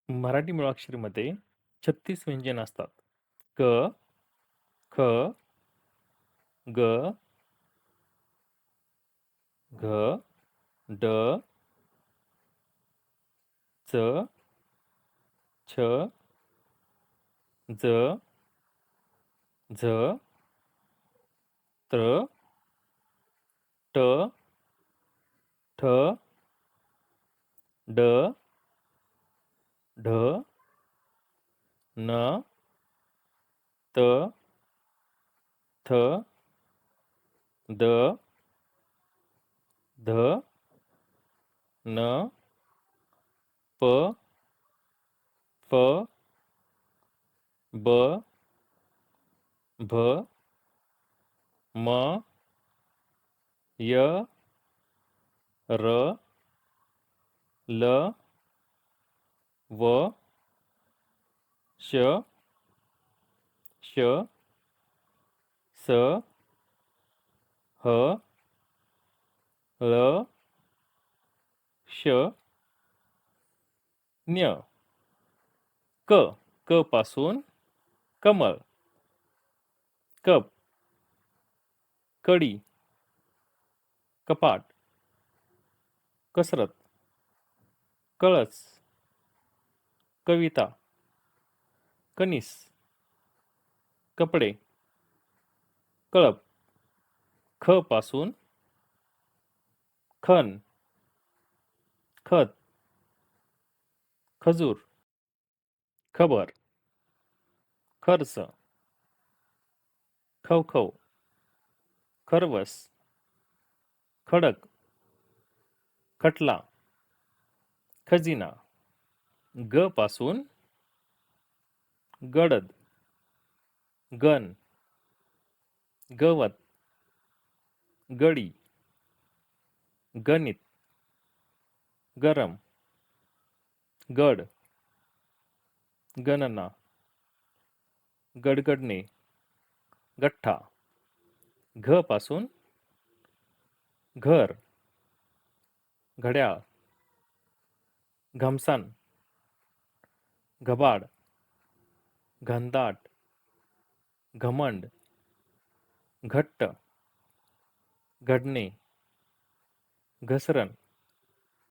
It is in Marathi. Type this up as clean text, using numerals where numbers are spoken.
मराठी मुळाक्षरीमध्ये 36 व्यंजन असतात. क, ख, ग, घ, ड, च, छ, ज, झ, त्र, ट, ठ, ड, ढ, न, त, थ, द, ध, न, प, फ, ब, भ, म, य, र, ल, व, श, श, स, ह, ल, श, न्य. क, क पासून कमळ, कप, कडी, कपाट, कसरत, कळस, कविता, कणीस, कपडे, कळप. ख पासून खण, खत, खजूर, खबर, खर्च, खवखव, खरवस, खडक, खटला, खजिना. ग पासून गडद, गण, गवत, गडी, गणित, गरम, गड, गणना, गडगडणे, गठ्ठा. घ पासून घर, घड्याळ, घमसान, घबाड, घनदाट, घमंड, घट्ट, घडणे, घसरण,